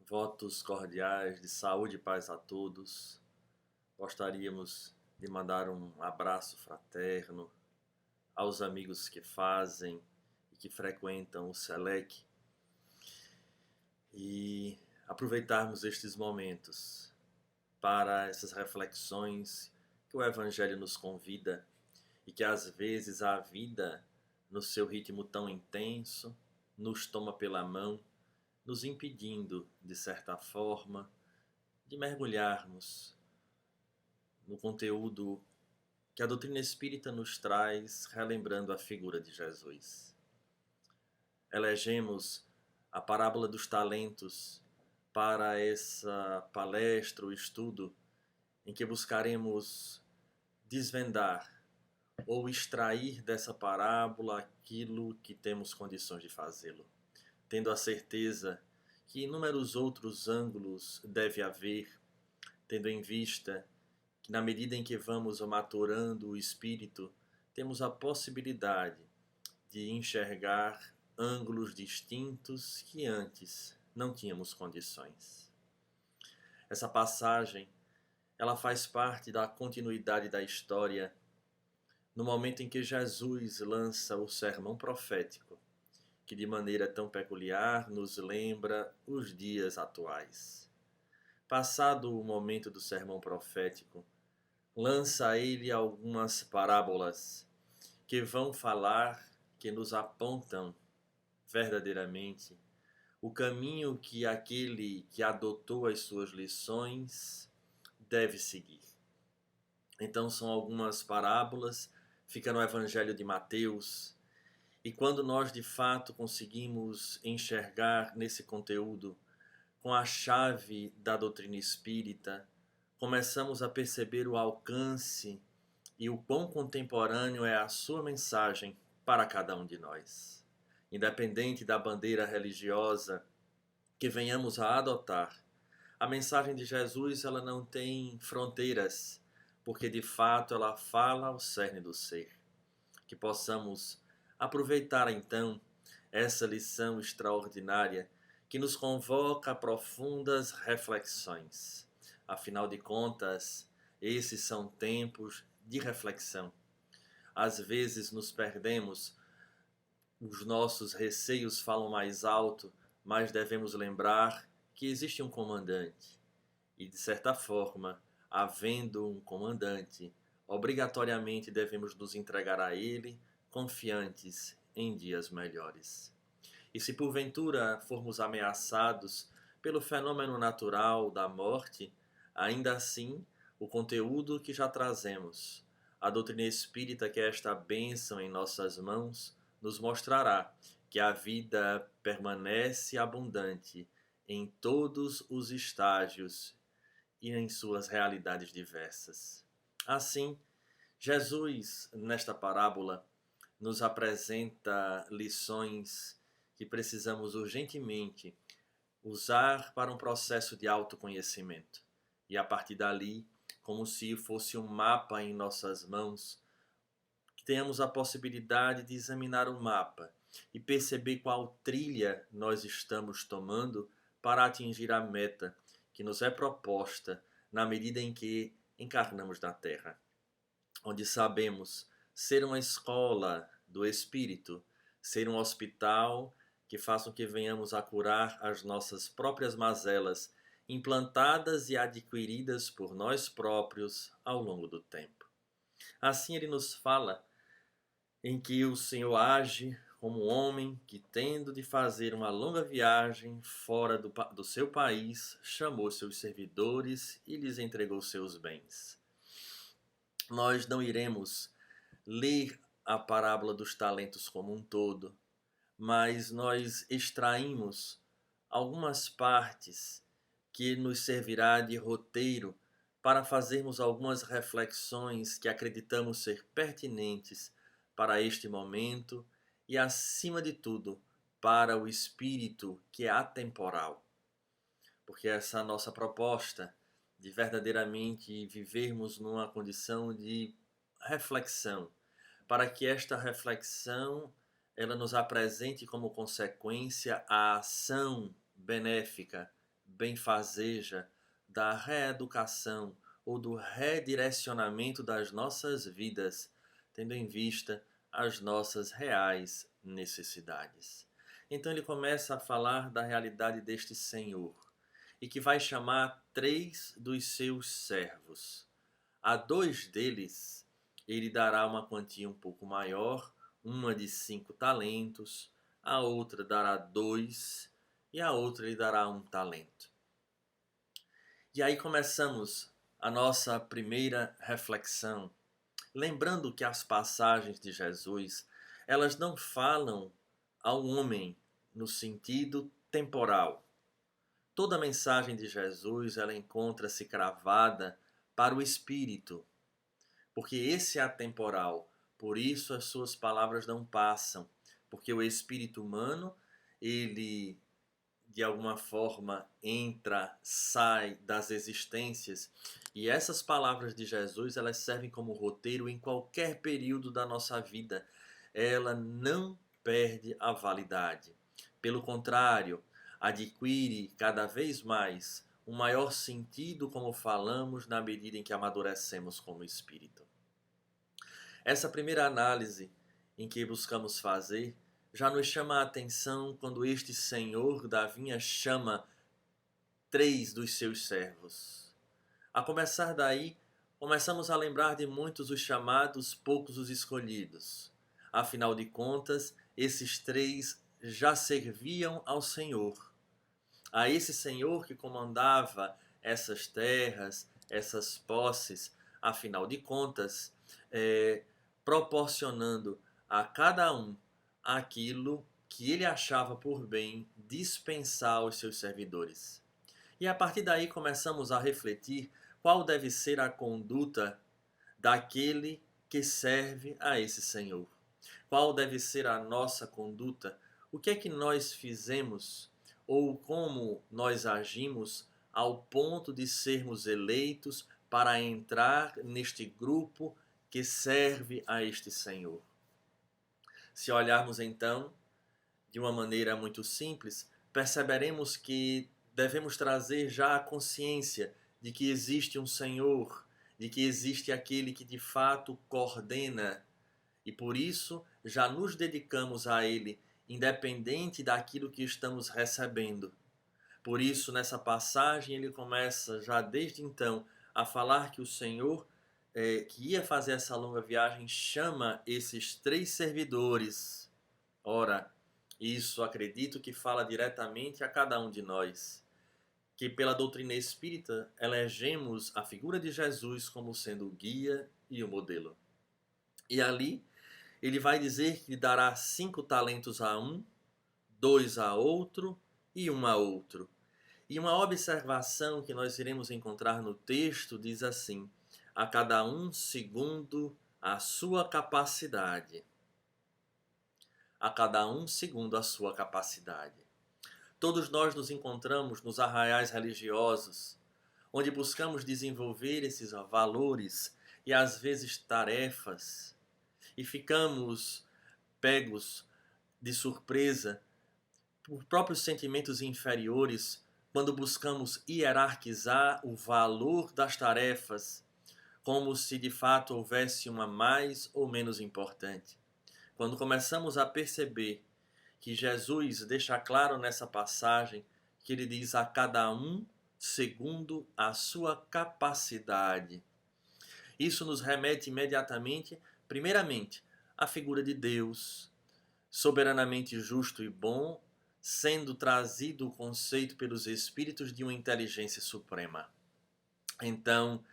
Votos cordiais de saúde e paz a todos. Gostaríamos de mandar um abraço fraterno aos amigos que fazem e que frequentam o SELEC e aproveitarmos estes momentos para essas reflexões que o Evangelho nos convida e que às vezes a vida, no seu ritmo tão intenso, nos toma pela mão, nos impedindo, de certa forma, de mergulharmos no conteúdo que a doutrina espírita nos traz, relembrando a figura de Jesus. Elegemos a parábola dos talentos para essa palestra ou estudo em que buscaremos desvendar ou extrair dessa parábola aquilo que temos condições de fazê-lo, tendo a certeza que inúmeros outros ângulos deve haver, tendo em vista que na medida em que vamos maturando o espírito, temos a possibilidade de enxergar ângulos distintos que antes não tínhamos condições. Essa passagem, ela faz parte da continuidade da história no momento em que Jesus lança o sermão profético, que de maneira tão peculiar nos lembra os dias atuais. Passado o momento do sermão profético, lança ele algumas parábolas que vão falar, que nos apontam verdadeiramente o caminho que aquele que adotou as suas lições deve seguir. Então são algumas parábolas, fica no Evangelho de Mateus, e quando nós de fato conseguimos enxergar nesse conteúdo com a chave da doutrina espírita, começamos a perceber o alcance e o quão contemporâneo é a sua mensagem para cada um de nós. Independente da bandeira religiosa que venhamos a adotar, a mensagem de Jesus ela não tem fronteiras, porque de fato ela fala ao cerne do ser. Que possamos aproveitar então essa lição extraordinária que nos convoca a profundas reflexões. Afinal de contas, esses são tempos de reflexão. Às vezes nos perdemos, os nossos receios falam mais alto, mas devemos lembrar que existe um comandante. E de certa forma, havendo um comandante, obrigatoriamente devemos nos entregar a ele, confiantes em dias melhores. E se porventura formos ameaçados pelo fenômeno natural da morte, ainda assim, o conteúdo que já trazemos, a doutrina espírita, que é esta bênção em nossas mãos, nos mostrará que a vida permanece abundante em todos os estágios e em suas realidades diversas. Assim, Jesus, nesta parábola, nos apresenta lições que precisamos urgentemente usar para um processo de autoconhecimento. E a partir dali, como se fosse um mapa em nossas mãos, que tenhamos a possibilidade de examinar o mapa e perceber qual trilha nós estamos tomando para atingir a meta que nos é proposta na medida em que encarnamos na Terra, onde sabemos ser uma escola do Espírito, ser um hospital que faça com que venhamos a curar as nossas próprias mazelas, implantadas e adquiridas por nós próprios ao longo do tempo. Assim ele nos fala em que o Senhor age como um homem que, tendo de fazer uma longa viagem fora do seu país, chamou seus servidores e lhes entregou seus bens. Nós não iremos ler a parábola dos talentos como um todo, mas nós extraímos algumas partes que nos servirá de roteiro para fazermos algumas reflexões que acreditamos ser pertinentes para este momento e, acima de tudo, para o espírito que é atemporal. Porque essa nossa proposta de verdadeiramente vivermos numa condição de reflexão, para que esta reflexão ela nos apresente como consequência a ação benéfica, benfazeja da reeducação ou do redirecionamento das nossas vidas, tendo em vista as nossas reais necessidades. Então ele começa a falar da realidade deste Senhor e que vai chamar 3 dos seus servos. A 2 deles ele dará uma quantia um pouco maior, uma de 5 talentos, a outra dará 2 e a outra lhe dará 1 talento. E aí começamos a nossa primeira reflexão, lembrando que as passagens de Jesus, elas não falam ao homem no sentido temporal. Toda a mensagem de Jesus, ela encontra-se cravada para o espírito, porque esse é atemporal. Por isso as suas palavras não passam, porque o espírito humano, ele de alguma forma entra, sai das existências, e essas palavras de Jesus, elas servem como roteiro em qualquer período da nossa vida. Ela não perde a validade. Pelo contrário, adquire cada vez mais um maior sentido, como falamos, na medida em que amadurecemos como espírito. Essa primeira análise em que buscamos fazer já nos chama a atenção quando este Senhor da vinha chama 3 dos seus servos. A começar daí, começamos a lembrar de muitos os chamados, poucos os escolhidos. Afinal de contas, esses 3 já serviam ao Senhor. A esse Senhor que comandava essas terras, essas posses, afinal de contas, proporcionando a cada um aquilo que ele achava por bem dispensar aos seus servidores. E a partir daí começamos a refletir qual deve ser a conduta daquele que serve a esse Senhor. Qual deve ser a nossa conduta? O que é que nós fizemos ou como nós agimos ao ponto de sermos eleitos para entrar neste grupo que serve a este Senhor? Se olharmos então de uma maneira muito simples, perceberemos que devemos trazer já a consciência de que existe um Senhor, de que existe aquele que de fato coordena, e por isso já nos dedicamos a Ele, independente daquilo que estamos recebendo. Por isso, nessa passagem, ele começa já desde então a falar que o Senhor, que ia fazer essa longa viagem, chama esses 3 servidores. Ora, isso acredito que fala diretamente a cada um de nós, que pela doutrina espírita elegemos a figura de Jesus como sendo o guia e o modelo. E ali ele vai dizer que lhe dará 5 talentos a um, 2 a outro e 1 a outro. E uma observação que nós iremos encontrar no texto diz assim: a cada um segundo a sua capacidade. A cada um segundo a sua capacidade. Todos nós nos encontramos nos arraiais religiosos, onde buscamos desenvolver esses valores e às vezes tarefas, e ficamos pegos de surpresa por próprios sentimentos inferiores quando buscamos hierarquizar o valor das tarefas, como se de fato houvesse uma mais ou menos importante. Quando começamos a perceber que Jesus deixa claro nessa passagem que ele diz a cada um segundo a sua capacidade. Isso nos remete imediatamente, primeiramente, à figura de Deus, soberanamente justo e bom, sendo trazido o conceito pelos espíritos de uma inteligência suprema. Então,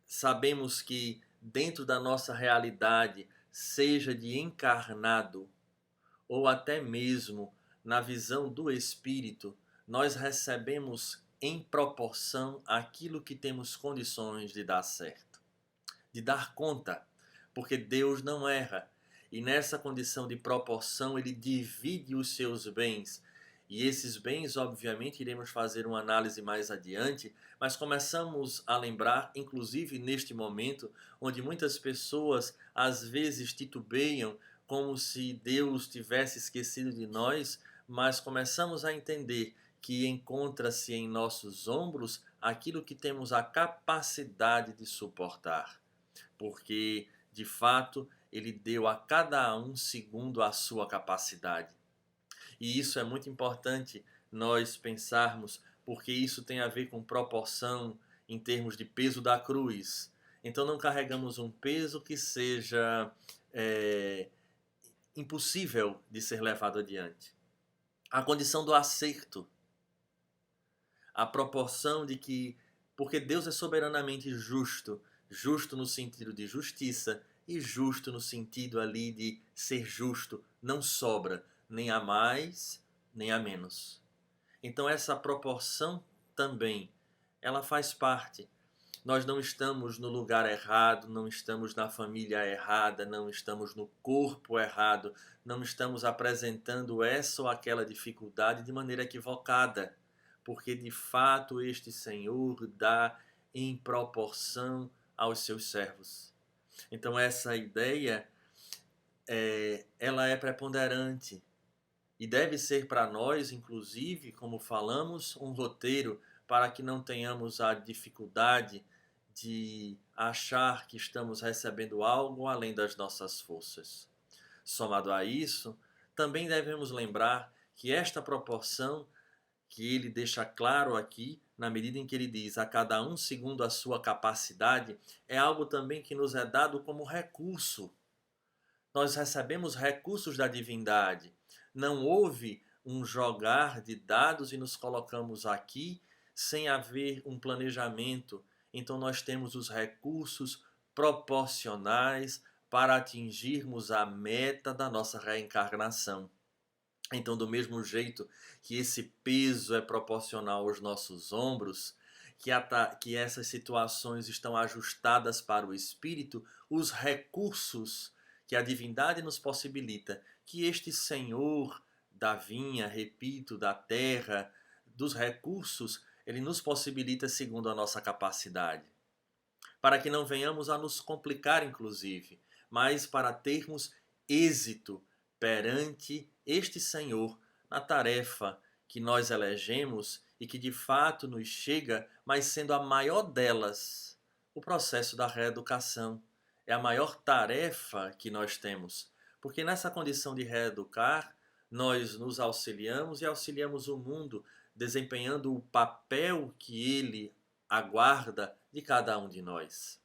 sabemos que dentro da nossa realidade, seja de encarnado ou até mesmo na visão do espírito, nós recebemos em proporção aquilo que temos condições de dar certo, de dar conta, porque Deus não erra. E nessa condição de proporção, ele divide os seus bens. E esses bens, obviamente, iremos fazer uma análise mais adiante, mas começamos a lembrar, inclusive neste momento, onde muitas pessoas às vezes titubeiam como se Deus tivesse esquecido de nós, mas começamos a entender que encontra-se em nossos ombros aquilo que temos a capacidade de suportar. Porque, de fato, Ele deu a cada um segundo a sua capacidade. E isso é muito importante nós pensarmos, porque isso tem a ver com proporção em termos de peso da cruz. Então não carregamos um peso que seja impossível de ser levado adiante. A condição do acerto, a proporção de que, porque Deus é soberanamente justo, justo no sentido de justiça e justo no sentido ali de ser justo, não sobra nem a mais nem a menos. Então essa proporção também, ela faz parte. Nós não estamos no lugar errado, não estamos na família errada, não estamos no corpo errado, não estamos apresentando essa ou aquela dificuldade de maneira equivocada, porque de fato este Senhor dá em proporção aos seus servos. Então essa ideia, ela é preponderante e deve ser para nós, inclusive, como falamos, um roteiro para que não tenhamos a dificuldade de achar que estamos recebendo algo além das nossas forças. Somado a isso, também devemos lembrar que esta proporção que ele deixa claro aqui, na medida em que ele diz a cada um segundo a sua capacidade, é algo também que nos é dado como recurso. Nós recebemos recursos da divindade. Não houve um jogar de dados e nos colocamos aqui sem haver um planejamento. Então nós temos os recursos proporcionais para atingirmos a meta da nossa reencarnação. Então, do mesmo jeito que esse peso é proporcional aos nossos ombros, que essas situações estão ajustadas para o espírito, os recursos que a divindade nos possibilita, que este Senhor da vinha, repito, da terra, dos recursos, ele nos possibilita segundo a nossa capacidade. Para que não venhamos a nos complicar, inclusive, mas para termos êxito perante este Senhor na tarefa que nós elegemos e que de fato nos chega, mas sendo a maior delas o processo da reeducação. É a maior tarefa que nós temos, porque nessa condição de reeducar, nós nos auxiliamos e auxiliamos o mundo, desempenhando o papel que ele aguarda de cada um de nós.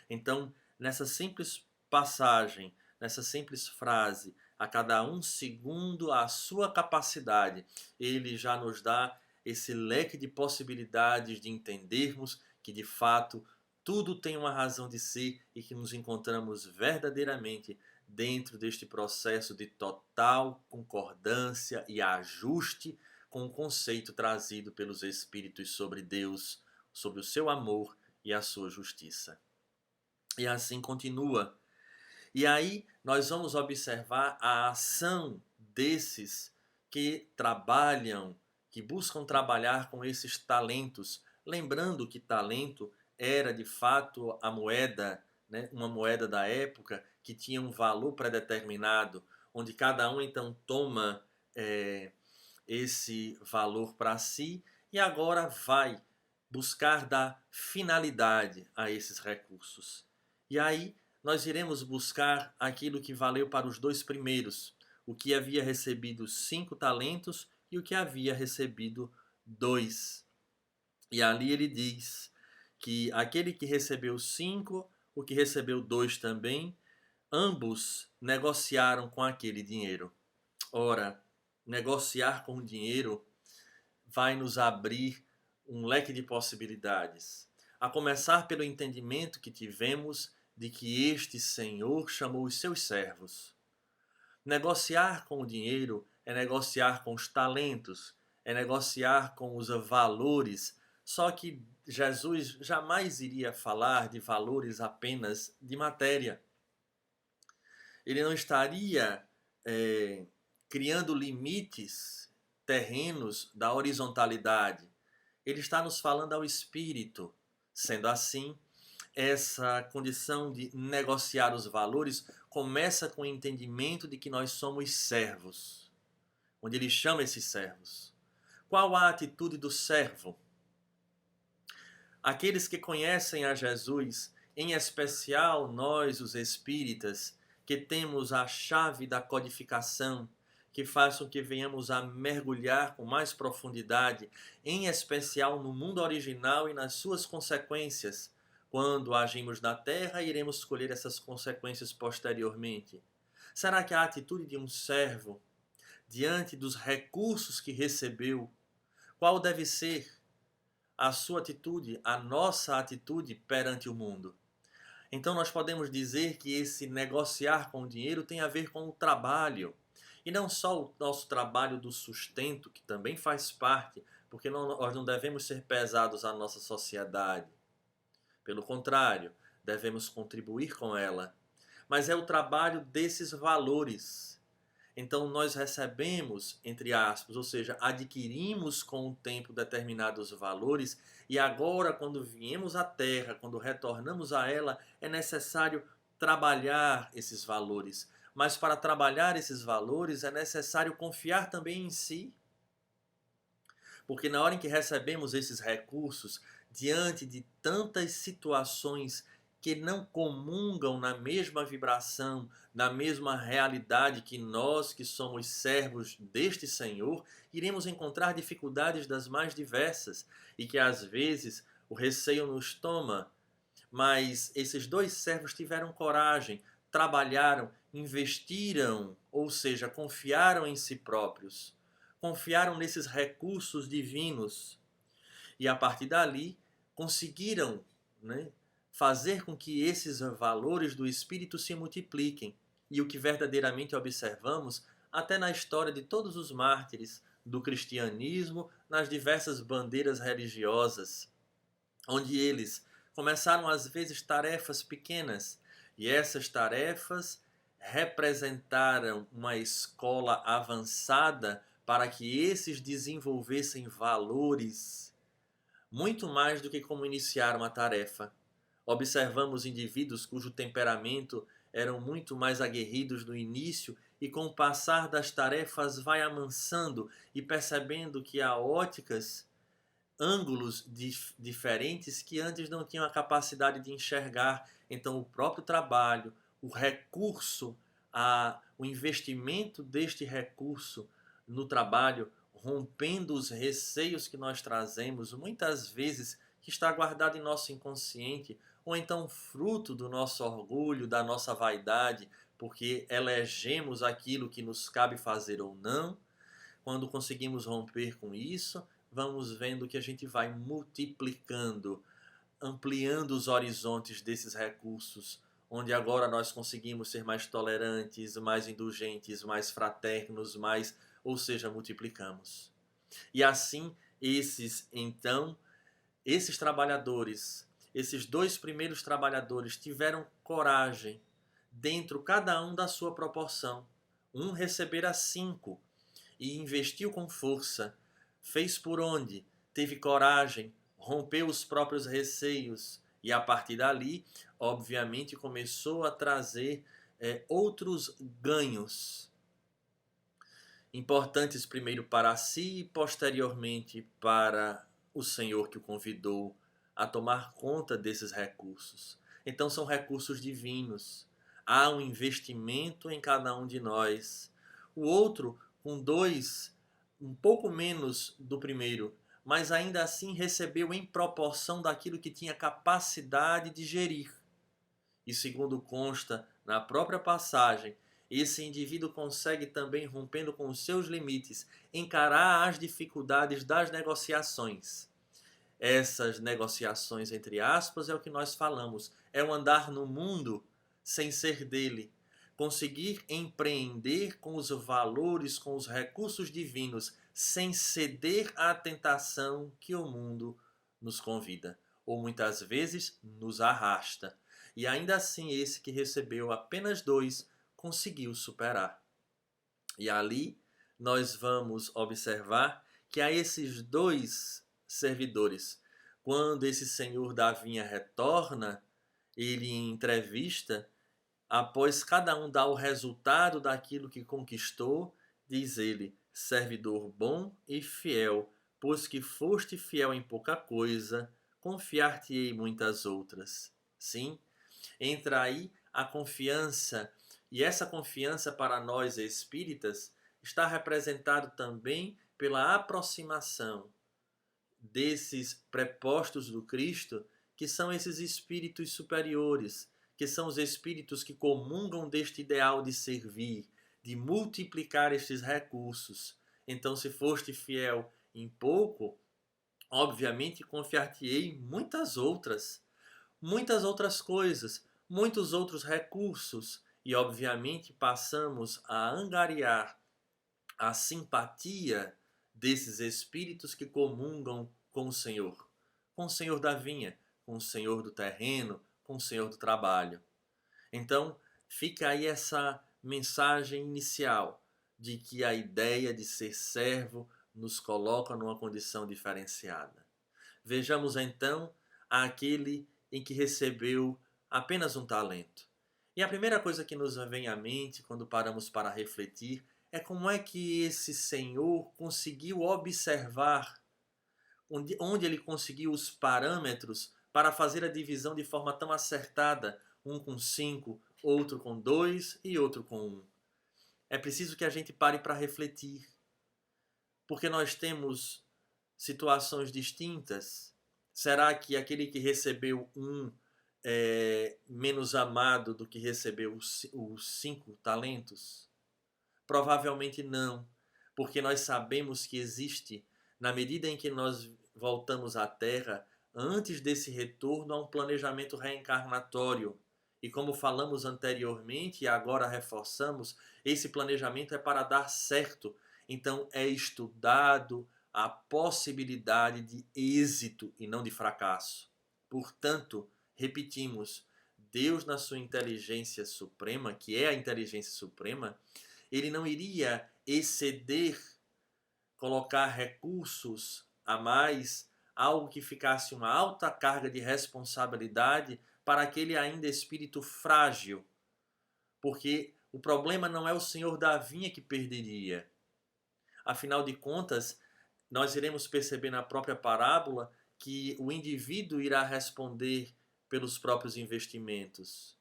Então, nessa simples passagem, nessa simples frase, a cada um segundo a sua capacidade, ele já nos dá esse leque de possibilidades de entendermos que de fato tudo tem uma razão de ser e que nos encontramos verdadeiramente dentro deste processo de total concordância e ajuste com o conceito trazido pelos Espíritos sobre Deus, sobre o seu amor e a sua justiça. E assim continua. E aí nós vamos observar a ação desses que trabalham, que buscam trabalhar com esses talentos. Lembrando que talento era de fato a moeda, né, uma moeda da época que tinha um valor predeterminado, onde cada um então toma esse valor para si e agora vai buscar dar finalidade a esses recursos. E aí nós iremos buscar aquilo que valeu para os dois primeiros, o que havia recebido 5 talentos e o que havia recebido 2. E ali ele diz que aquele que recebeu 5, o que recebeu 2 também, ambos negociaram com aquele dinheiro. Ora, negociar com o dinheiro vai nos abrir um leque de possibilidades. A começar pelo entendimento que tivemos de que este Senhor chamou os seus servos. Negociar com o dinheiro é negociar com os talentos, é negociar com os valores. Só que Jesus jamais iria falar de valores apenas de matéria. Ele não estaria criando limites terrenos da horizontalidade. Ele está nos falando ao espírito. Sendo assim, essa condição de negociar os valores começa com o entendimento de que nós somos servos, onde ele chama esses servos. qual a atitude do servo? Aqueles que conhecem a Jesus, em especial nós, os espíritas, que temos a chave da codificação, que faz com que venhamos a mergulhar com mais profundidade, em especial no mundo original e nas suas consequências. Quando agimos na Terra, iremos colher essas consequências posteriormente. Será que a atitude de um servo, diante dos recursos que recebeu, qual deve ser a sua atitude, a nossa atitude perante o mundo? Então nós podemos dizer que esse negociar com o dinheiro tem a ver com o trabalho. E não só o nosso trabalho do sustento, que também faz parte, porque nós não devemos ser pesados à nossa sociedade. Pelo contrário, devemos contribuir com ela. Mas é o trabalho desses valores. Então nós recebemos, entre aspas, ou seja, adquirimos com o tempo determinados valores e agora quando viemos à Terra, quando retornamos a ela, é necessário trabalhar esses valores. Mas para trabalhar esses valores é necessário confiar também em si. Porque na hora em que recebemos esses recursos, diante de tantas situações que não comungam na mesma vibração, na mesma realidade que nós, que somos servos deste Senhor, iremos encontrar dificuldades das mais diversas e que às vezes o receio nos toma. Mas esses dois servos tiveram coragem, trabalharam, investiram, ou seja, confiaram em si próprios, confiaram nesses recursos divinos e a partir dali conseguiram, né, fazer com que esses valores do Espírito se multipliquem. E o que verdadeiramente observamos até na história de todos os mártires do cristianismo, nas diversas bandeiras religiosas, onde eles começaram às vezes tarefas pequenas, e essas tarefas representaram uma escola avançada para que esses desenvolvessem valores muito mais do que como iniciar uma tarefa. Observamos indivíduos cujo temperamento eram muito mais aguerridos no início e com o passar das tarefas vai amansando e percebendo que há óticas, ângulos diferentes que antes não tinham a capacidade de enxergar. Então o próprio trabalho, o recurso, o investimento deste recurso no trabalho, rompendo os receios que nós trazemos, muitas vezes que está guardado em nosso inconsciente, ou então fruto do nosso orgulho, da nossa vaidade, porque elegemos aquilo que nos cabe fazer ou não. Quando conseguimos romper com isso, vamos vendo que a gente vai multiplicando, ampliando os horizontes desses recursos, onde agora nós conseguimos ser mais tolerantes, mais indulgentes, mais fraternos, ou seja, multiplicamos. E assim, esses trabalhadores, esses dois primeiros trabalhadores tiveram coragem, dentro cada um da sua proporção. Um recebera 5 e investiu com força, fez por onde, teve coragem, rompeu os próprios receios e a partir dali, obviamente, começou a trazer outros ganhos importantes primeiro para si e posteriormente para o Senhor que o convidou a tomar conta desses recursos. Então são recursos divinos. Há um investimento em cada um de nós. O outro, com 2, um pouco menos do primeiro, mas ainda assim recebeu em proporção daquilo que tinha capacidade de gerir. E segundo consta na própria passagem, esse indivíduo consegue também, rompendo com os seus limites, encarar as dificuldades das negociações. Essas negociações, entre aspas, é o que nós falamos. É o andar no mundo sem ser dele. Conseguir empreender com os valores, com os recursos divinos, sem ceder à tentação que o mundo nos convida. Ou muitas vezes nos arrasta. E ainda assim esse que recebeu apenas 2 conseguiu superar. E ali nós vamos observar que a esses 2 servidores, quando esse senhor da vinha retorna, ele em entrevista, após cada um dar o resultado daquilo que conquistou, diz ele: servidor bom e fiel, pois que foste fiel em pouca coisa, confiar-te-ei muitas outras. Sim, entra aí a confiança, e essa confiança para nós espíritas está representado também pela aproximação desses prepostos do Cristo, que são esses espíritos superiores, que são os espíritos que comungam deste ideal de servir, de multiplicar estes recursos. Então, se foste fiel em pouco, obviamente confiar-te-ei em muitas outras coisas, muitos outros recursos, e obviamente passamos a angariar a simpatia desses espíritos que comungam com o Senhor da vinha, com o Senhor do terreno, com o Senhor do trabalho. Então, fica aí essa mensagem inicial de que a ideia de ser servo nos coloca numa condição diferenciada. Vejamos então aquele em que recebeu apenas um talento. E a primeira coisa que nos vem à mente quando paramos para refletir é como é que esse Senhor conseguiu observar, onde ele conseguiu os parâmetros para fazer a divisão de forma tão acertada, um com 5, outro com 2 e outro com 1. É preciso que a gente pare para refletir, porque nós temos situações distintas. Será que aquele que recebeu 1 é menos amado do que recebeu os 5 talentos? Provavelmente não, porque nós sabemos que existe, na medida em que nós voltamos à Terra, antes desse retorno há um planejamento reencarnatório. E como falamos anteriormente e agora reforçamos, esse planejamento é para dar certo. Então é estudado a possibilidade de êxito e não de fracasso. Portanto, repetimos, Deus na sua inteligência suprema, que é a inteligência suprema, ele não iria exceder, colocar recursos a mais, algo que ficasse uma alta carga de responsabilidade para aquele ainda espírito frágil. Porque o problema não é o senhor da vinha que perderia. Afinal de contas, nós iremos perceber na própria parábola que o indivíduo irá responder pelos próprios investimentos.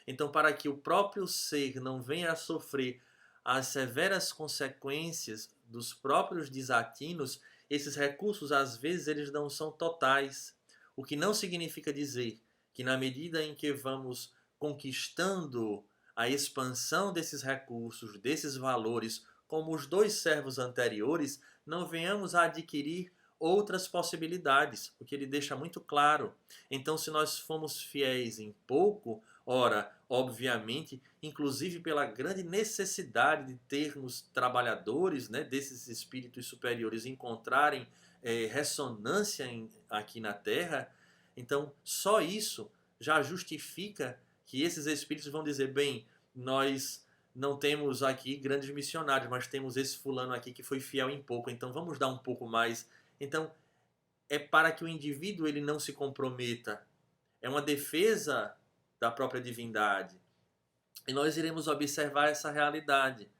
Então, para que o próprio ser não venha a sofrer as severas consequências dos próprios desatinos, esses recursos às vezes eles não são totais, o que não significa dizer que na medida em que vamos conquistando a expansão desses recursos, desses valores, como os 2 servos anteriores, não venhamos a adquirir outras possibilidades, o que ele deixa muito claro. Então, se nós fomos fiéis em pouco, ora, obviamente, inclusive pela grande necessidade de termos trabalhadores, né, desses espíritos superiores encontrarem ressonância aqui na Terra, então só isso já justifica que esses espíritos vão dizer, bem, nós não temos aqui grandes missionários, mas temos esse fulano aqui que foi fiel em pouco, então vamos dar um pouco mais. Então, é para que o indivíduo ele não se comprometa. É uma defesa da própria divindade. E nós iremos observar essa realidade,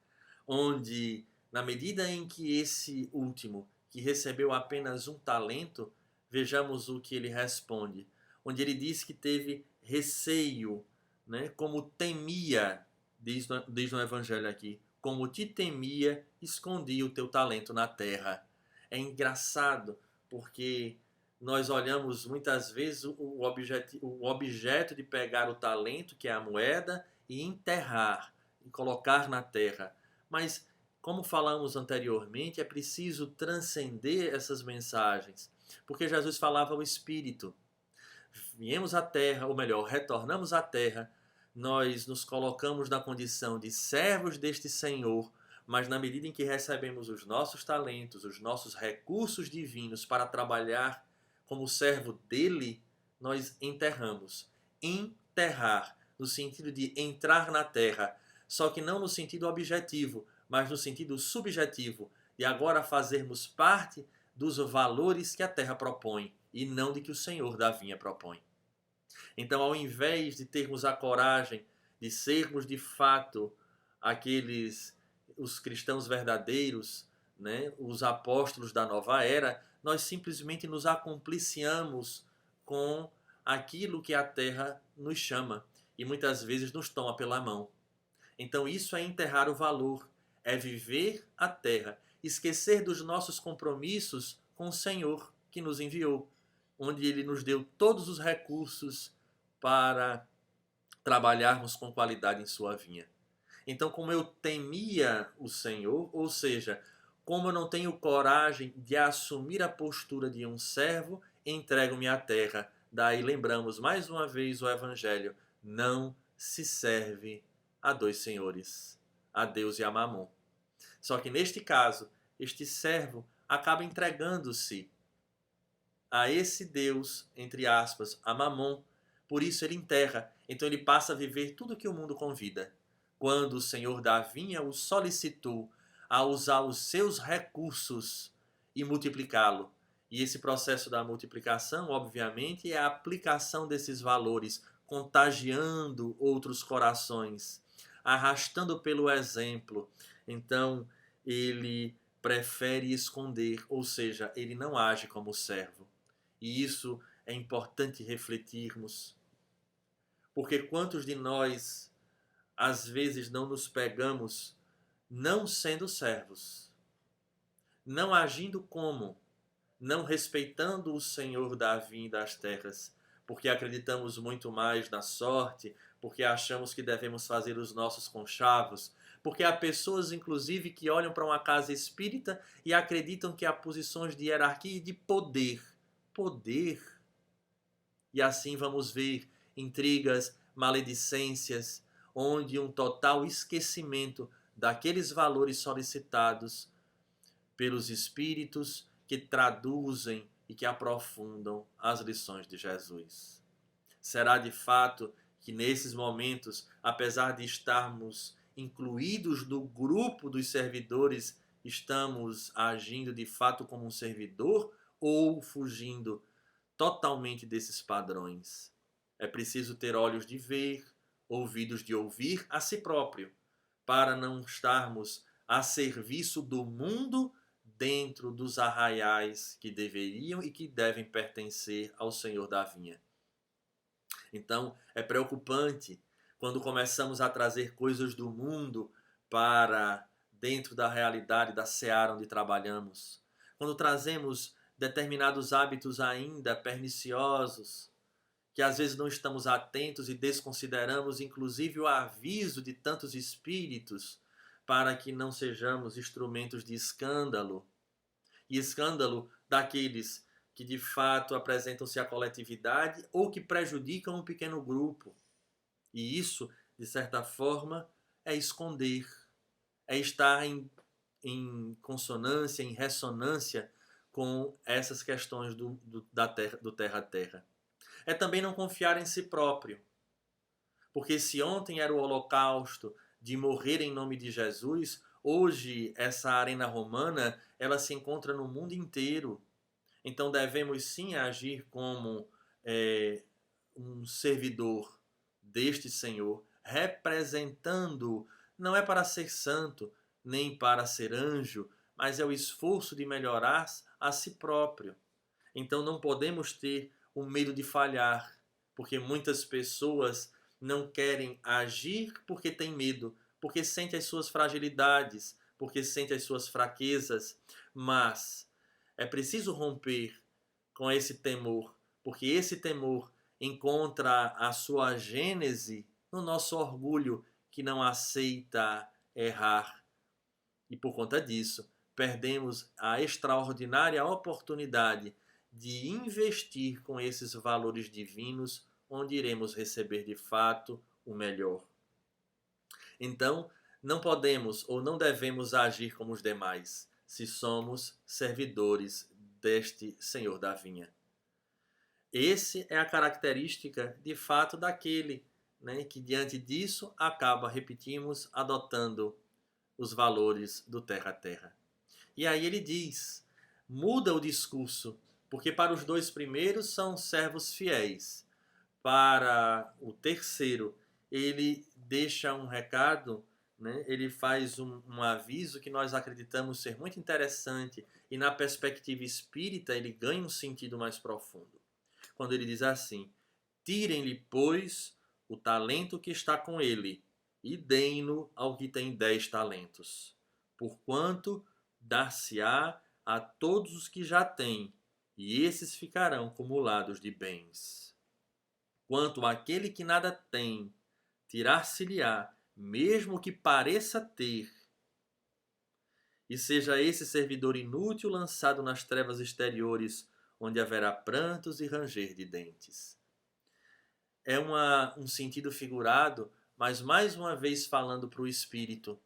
onde, na medida em que esse último, que recebeu apenas um talento, vejamos o que ele responde. Onde ele diz que teve receio, né? Como temia, diz no Evangelho aqui, como te temia, escondi o teu talento na terra. É engraçado, porque nós olhamos muitas vezes o objeto de pegar o talento, que é a moeda, e enterrar, e colocar na terra. Mas, como falamos anteriormente, é preciso transcender essas mensagens, porque Jesus falava ao Espírito. Viemos à terra, ou melhor, retornamos à terra, nós nos colocamos na condição de servos deste Senhor, mas na medida em que recebemos os nossos talentos, os nossos recursos divinos para trabalhar como servo dele, nós enterramos. Enterrar, no sentido de entrar na terra, só que não no sentido objetivo, mas no sentido subjetivo, de agora fazermos parte dos valores que a terra propõe e não de que o Senhor da vinha propõe. Então, ao invés de termos a coragem de sermos de fato os cristãos verdadeiros, né, os apóstolos da nova era, nós simplesmente nos acompliciamos com aquilo que a terra nos chama e muitas vezes nos toma pela mão. Então isso é enterrar o valor, é viver a terra, esquecer dos nossos compromissos com o Senhor que nos enviou, onde Ele nos deu todos os recursos para trabalharmos com qualidade em sua vinha. Então, como eu temia o Senhor, ou seja, como eu não tenho coragem de assumir a postura de um servo, entrego-me à terra. Daí lembramos mais uma vez o Evangelho. Não se serve a dois senhores, a Deus e a Mamon. Só que neste caso, este servo acaba entregando-se a esse Deus, entre aspas, a Mamon. Por isso ele enterra. Então ele passa a viver tudo que o mundo convida. Quando o Senhor da vinha o solicitou a usar os seus recursos e multiplicá-lo. E esse processo da multiplicação, obviamente, é a aplicação desses valores, contagiando outros corações, arrastando pelo exemplo. Então, ele prefere esconder, ou seja, ele não age como servo. E isso é importante refletirmos, porque quantos de nós às vezes não nos pegamos não sendo servos, não agindo como, não respeitando o Senhor da vinha e das terras, porque acreditamos muito mais na sorte, porque achamos que devemos fazer os nossos conchavos, porque há pessoas, inclusive, que olham para uma casa espírita e acreditam que há posições de hierarquia e de poder. Poder. E assim vamos ver intrigas, maledicências, onde um total esquecimento daqueles valores solicitados pelos espíritos que traduzem e que aprofundam as lições de Jesus. Será de fato que nesses momentos, apesar de estarmos incluídos no grupo dos servidores, estamos agindo de fato como um servidor ou fugindo totalmente desses padrões? É preciso ter olhos de ver, ouvidos de ouvir a si próprio, para não estarmos a serviço do mundo dentro dos arraiais que deveriam e que devem pertencer ao Senhor da vinha. Então, é preocupante quando começamos a trazer coisas do mundo para dentro da realidade da seara onde trabalhamos. Quando trazemos determinados hábitos ainda perniciosos, que às vezes não estamos atentos e desconsideramos inclusive o aviso de tantos espíritos para que não sejamos instrumentos de escândalo. E escândalo daqueles que de fato apresentam-se à coletividade ou que prejudicam um pequeno grupo. E isso, de certa forma, é esconder, é estar em consonância, em ressonância com essas questões do terra a terra. É também não confiar em si próprio. Porque se ontem era o holocausto de morrer em nome de Jesus, hoje essa arena romana ela se encontra no mundo inteiro. Então devemos sim agir como um servidor deste Senhor, representando, não é para ser santo, nem para ser anjo, mas é o esforço de melhorar a si próprio. Então não podemos ter o medo de falhar, porque muitas pessoas não querem agir porque têm medo, porque sentem as suas fragilidades, porque sentem as suas fraquezas, mas é preciso romper com esse temor, porque esse temor encontra a sua gênese no nosso orgulho que não aceita errar. E por conta disso, perdemos a extraordinária oportunidade de investir com esses valores divinos, onde iremos receber de fato o melhor. Então, não podemos ou não devemos agir como os demais, se somos servidores deste Senhor da vinha. Essa é a característica, de fato, daquele, que diante disso acaba, repetimos, adotando os valores do terra a terra. E aí ele diz, muda o discurso, porque para os dois primeiros são servos fiéis. Para o terceiro, ele deixa um recado, né, ele faz um aviso que nós acreditamos ser muito interessante e na perspectiva espírita ele ganha um sentido mais profundo. Quando ele diz assim: tirem-lhe, pois, o talento que está com ele e deem-no ao que tem 10 talentos. Porquanto dar-se-á a todos os que já têm, e esses ficarão acumulados de bens. Quanto àquele que nada tem, tirar-se-lhe-á, mesmo que pareça ter, e seja esse servidor inútil lançado nas trevas exteriores, onde haverá prantos e ranger de dentes. É um sentido figurado, mas mais uma vez falando para o espírito.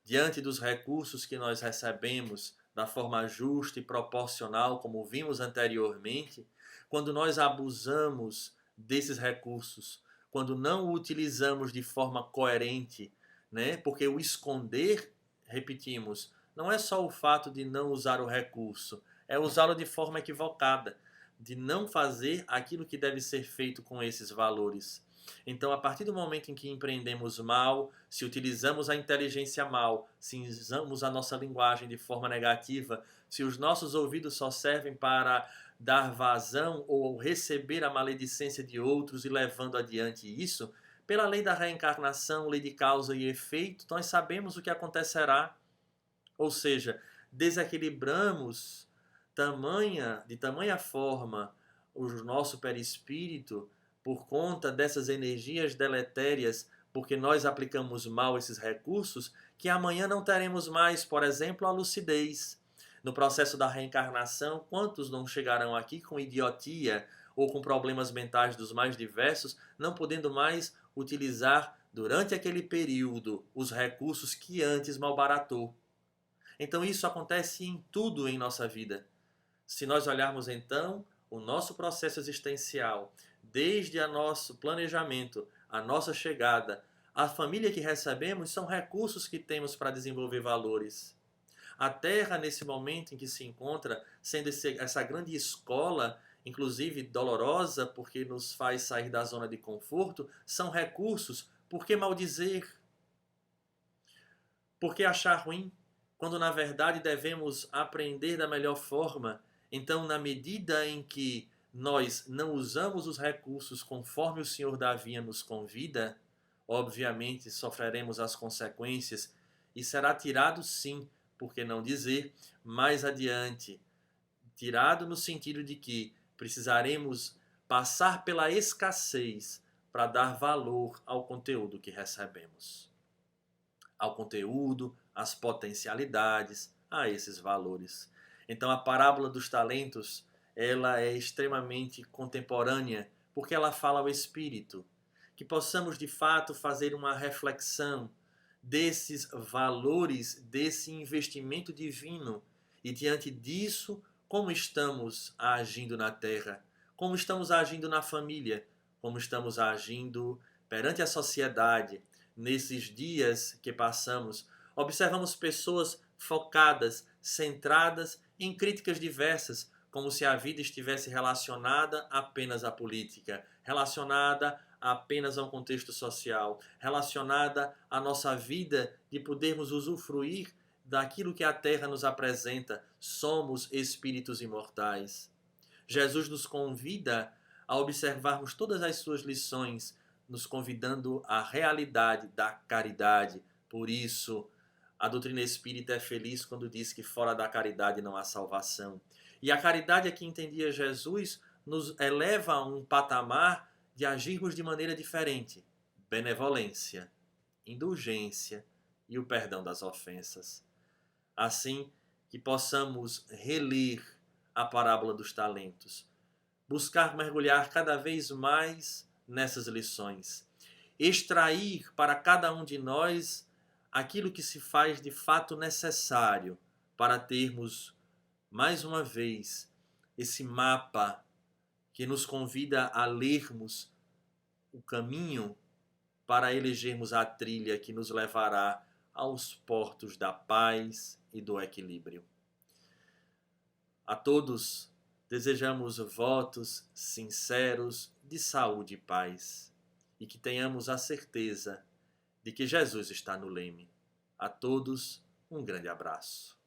Diante dos recursos que nós recebemos da forma justa e proporcional, como vimos anteriormente, quando nós abusamos desses recursos, quando não o utilizamos de forma coerente, né? Porque o esconder, repetimos, não é só o fato de não usar o recurso, é usá-lo de forma equivocada, de não fazer aquilo que deve ser feito com esses valores. Então, a partir do momento em que empreendemos mal, se utilizamos a inteligência mal, se usamos a nossa linguagem de forma negativa, se os nossos ouvidos só servem para dar vazão ou receber a maledicência de outros e levando adiante isso, pela lei da reencarnação, lei de causa e efeito, nós sabemos o que acontecerá. Ou seja, desequilibramos de tamanha forma o nosso perispírito por conta dessas energias deletérias, porque nós aplicamos mal esses recursos, que amanhã não teremos mais, por exemplo, a lucidez. No processo da reencarnação, quantos não chegarão aqui com idiotia ou com problemas mentais dos mais diversos, não podendo mais utilizar durante aquele período os recursos que antes malbaratou? Então isso acontece em tudo em nossa vida. Se nós olharmos então o nosso processo existencial, desde o nosso planejamento, a nossa chegada, a família que recebemos, são recursos que temos para desenvolver valores. A Terra, nesse momento em que se encontra, sendo essa grande escola, inclusive dolorosa, porque nos faz sair da zona de conforto, são recursos. Por que maldizer? Por que achar ruim? Quando na verdade devemos aprender da melhor forma. Então, na medida em que nós não usamos os recursos conforme o Senhor da Vinha nos convida, obviamente sofreremos as consequências e será tirado sim, por que não dizer, mais adiante. Tirado no sentido de que precisaremos passar pela escassez para dar valor ao conteúdo que recebemos. Ao conteúdo, às potencialidades, a esses valores. Então a parábola dos talentos, ela é extremamente contemporânea, porque ela fala ao espírito, que possamos de fato fazer uma reflexão desses valores, desse investimento divino, e diante disso, como estamos agindo na terra, como estamos agindo na família, como estamos agindo perante a sociedade. Nesses dias que passamos, observamos pessoas focadas, centradas em críticas diversas, como se a vida estivesse relacionada apenas à política, relacionada apenas a um contexto social, relacionada à nossa vida de podermos usufruir daquilo que a terra nos apresenta. Somos espíritos imortais. Jesus nos convida a observarmos todas as suas lições, nos convidando à realidade da caridade. Por isso, a doutrina espírita é feliz quando diz que fora da caridade não há salvação. E a caridade, a que entendia Jesus, nos eleva a um patamar de agirmos de maneira diferente. Benevolência, indulgência e o perdão das ofensas. Assim que possamos reler a parábola dos talentos, buscar mergulhar cada vez mais nessas lições, extrair para cada um de nós aquilo que se faz de fato necessário para termos, mais uma vez, esse mapa que nos convida a lermos o caminho para elegermos a trilha que nos levará aos portos da paz e do equilíbrio. A todos desejamos votos sinceros de saúde e paz, e que tenhamos a certeza de que Jesus está no leme. A todos, um grande abraço.